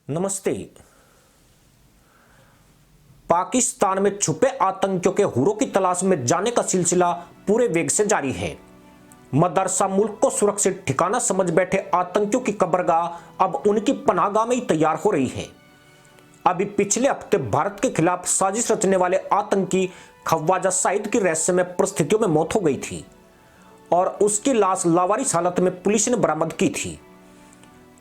नमस्ते। पाकिस्तान में छुपे आतंकियों के हुरों की तलाश में जाने का सिलसिला पूरे वेग से जारी है। मदरसा मुल्क को सुरक्षित ठिकाना समझ बैठे आतंकियों की कब्रगाह अब उनकी पनाहगाह में ही तैयार हो रही है। अभी पिछले हफ्ते भारत के खिलाफ साजिश रचने वाले आतंकी ख्वाजा सईद की रहस्यमय परिस्थितियों में मौत हो गई थी और उसकी लाश लावारिस हालत में पुलिस ने बरामद की थी।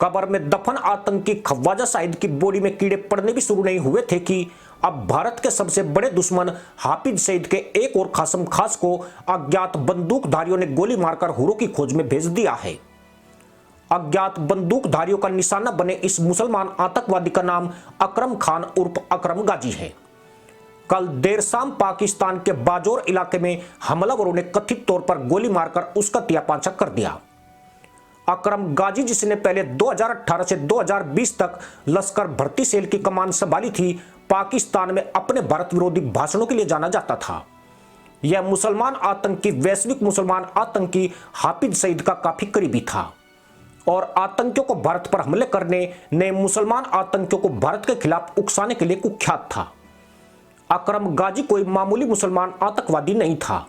कब्र में दफन आतंकी ख्वाजा सईद की बॉडी में कीड़े पड़ने भी शुरू नहीं हुए थे कि अब भारत के सबसे बड़े दुश्मन हाफिज सईद के एक और खासम खास को अज्ञात बंदूकधारियों ने गोली मारकर हुरों की खोज में भेज दिया है। अज्ञात बंदूकधारियों का निशाना बने इस मुसलमान आतंकवादी का नाम अकरम खान उर्फ अकरम गाजी है। कल देर शाम पाकिस्तान के बाजौर इलाके में हमलावरों ने कथित तौर पर गोली मारकर उसका तियापांचा कर दिया। अकरम गाजी, जिसने पहले 2018 से 2020 तक लश्कर भर्ती सेल की कमान संभाली थी, पाकिस्तान में अपने भारत विरोधी भाषणों के लिए जाना जाता था। यह मुसलमान आतंकी वैश्विक मुसलमान आतंकी हाफिज सईद का काफी करीबी था और आतंकियों को भारत पर हमले करने, नए मुसलमान आतंकियों को भारत के खिलाफ उकसाने के लिए कुख्यात था। अकरम गाजी कोई मामूली मुसलमान आतंकवादी नहीं था।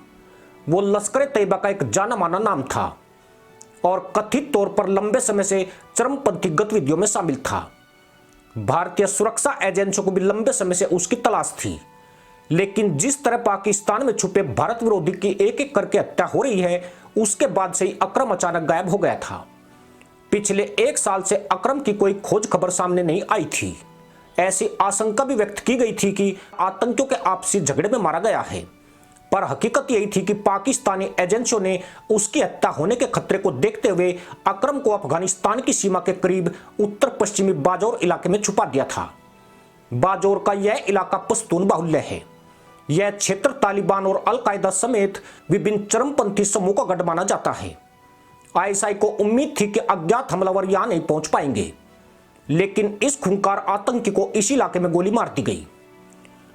वो लश्कर तैयबा का एक जाना माना नाम था और कथित तौर पर लंबे समय से चरमपंथी गतिविधियों में शामिल था। भारतीय सुरक्षा एजेंसियों को भी लंबे समय से उसकी तलाश थी, लेकिन जिस तरह पाकिस्तान में छुपे भारत विरोधी की एक एक करके हत्या हो रही है, उसके बाद से ही अकरम अचानक गायब हो गया था। पिछले एक साल से अकरम की कोई खोज खबर सामने नहीं आई थी। ऐसी आशंका भी व्यक्त की गई थी कि आतंकियों के आपसी झगड़े में मारा गया है, पर हकीकत यही थी कि पाकिस्तानी एजेंसियों ने उसकी हत्या होने के खतरे को देखते हुए अकरम को अफगानिस्तान की सीमा के करीब उत्तर पश्चिमी बाजौर इलाके में छुपा दिया था। बाजौर का यह इलाका पश्तून बाहुल्य है। यह क्षेत्र तालिबान और अल-कायदा समेत विभिन्न चरमपंथी समूह का गढ़ माना जाता है। आईएसआई को उम्मीद थी कि अज्ञात हमलावर यहां नहीं पहुंच पाएंगे, लेकिन इस खूंखार आतंकी को इस इलाके में गोली मार दी गई।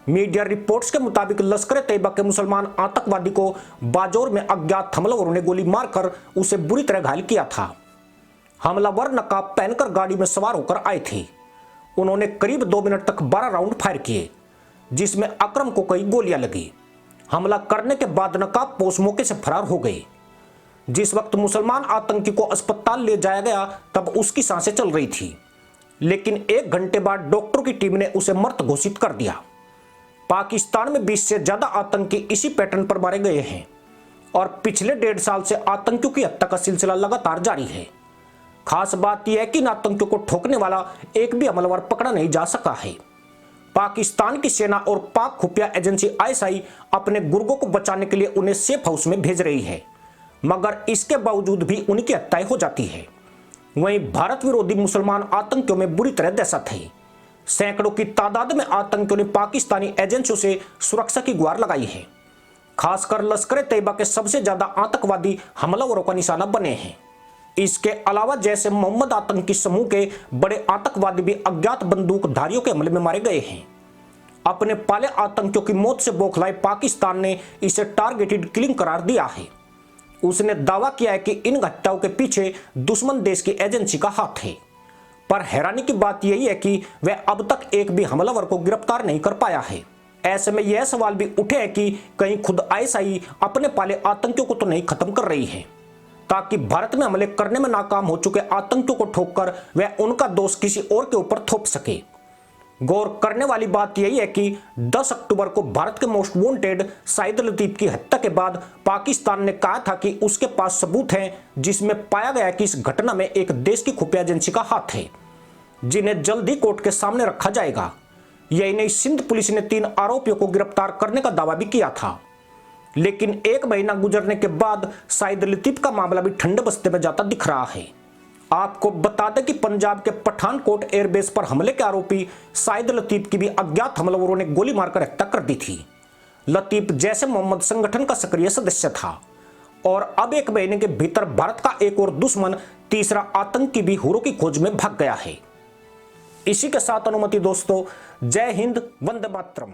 मीडिया रिपोर्ट्स के मुताबिक लश्कर तैयबा के मुसलमान आतंकवादी को बाजौर में अज्ञात हमलावरों ने गोली मारकर उसे बुरी तरह घायल किया था। हमलावर नकाब पहनकर गाड़ी में सवार होकर आए थे। उन्होंने करीब 2 मिनट तक 12 राउंड फायर किए, जिसमें अकरम को कई गोलियां लगी। हमला करने के बाद नकाबपोश मौके से फरार हो गए। जिस वक्त मुसलमान आतंकी को अस्पताल ले जाया गया, तब उसकी सांसें चल रही थी, लेकिन 1 घंटे बाद डॉक्टरों की टीम ने उसे मृत घोषित कर दिया। पाकिस्तान में 20 से ज्यादा आतंकी इसी पैटर्न पर मारे गए हैं और पिछले 1.5 साल से आतंकियों की हत्या का सिलसिला लगातार जारी है। खास बात यह है कि इन आतंकियों को ठोकने वाला एक भी हमलावर पकड़ा नहीं जा सका है। पाकिस्तान की सेना और पाक खुफिया एजेंसी आईएसआई अपने गुर्गों को बचाने के लिए उन्हें सेफ हाउस में भेज रही है, मगर इसके बावजूद भी उनकी हत्याएं हो जाती है। वहीं भारत विरोधी मुसलमान आतंकियों में बुरी तरह दहशत है। सैकड़ों की तादाद में आतंकियों ने पाकिस्तानी एजेंसियों से सुरक्षा की गुहार लगाई है। खासकर लश्कर तैयबा के सबसे ज्यादा आतंकवादी हमलावरों का निशाना बने हैं। इसके अलावा जैसे मोहम्मद आतंकी समूह के बड़े आतंकवादी भी अज्ञात बंदूकधारियों के हमले में मारे गए हैं। अपने पाले आतंकियों की मौत से बौखलाए पाकिस्तान ने इसे टारगेटेड किलिंग करार दिया है। उसने दावा किया है कि इन हत्याओं के पीछे दुश्मन देश की एजेंसी का हाथ है, पर हैरानी की बात यही है कि वह अब तक एक भी हमलावर को गिरफ्तार नहीं कर पाया है। ऐसे में यह सवाल भी उठे है कि कहीं खुद आईएसआई अपने पाले आतंकियों को तो नहीं खत्म कर रही है, ताकि भारत में हमले करने में नाकाम हो चुके आतंकियों को ठोककर वह उनका दोष किसी और के ऊपर थोप सके। गौर करने वाली बात यही है कि 10 अक्टूबर को भारत के मोस्ट वांटेड सईद लतीफ की हत्या के बाद पाकिस्तान ने कहा था कि उसके पास सबूत हैं, जिसमें पाया गया कि इस घटना में एक देश की खुफिया एजेंसी का हाथ है, जिन्हें जल्दी कोर्ट के सामने रखा जाएगा। यही नहीं, सिंध पुलिस ने 3 आरोपियों को गिरफ्तार करने का दावा भी किया था, लेकिन 1 महीना गुजरने के बाद सईद लतीफ का मामला भी ठंडे बस्ते में जाता दिख रहा है। आपको बता दें कि पंजाब के पठानकोट एयरबेस पर हमले के आरोपी सईद लतीफ की भी अज्ञात हमलावरों ने गोली मारकर हत्या कर दी थी। लतीफ जैसे मोहम्मद संगठन का सक्रिय सदस्य था और अब 1 महीने के भीतर भारत का एक और दुश्मन, तीसरा आतंकी भी हुरों की खोज में भाग गया है। इसी के साथ अनुमति दोस्तों, जय हिंद, वंदे मातरम।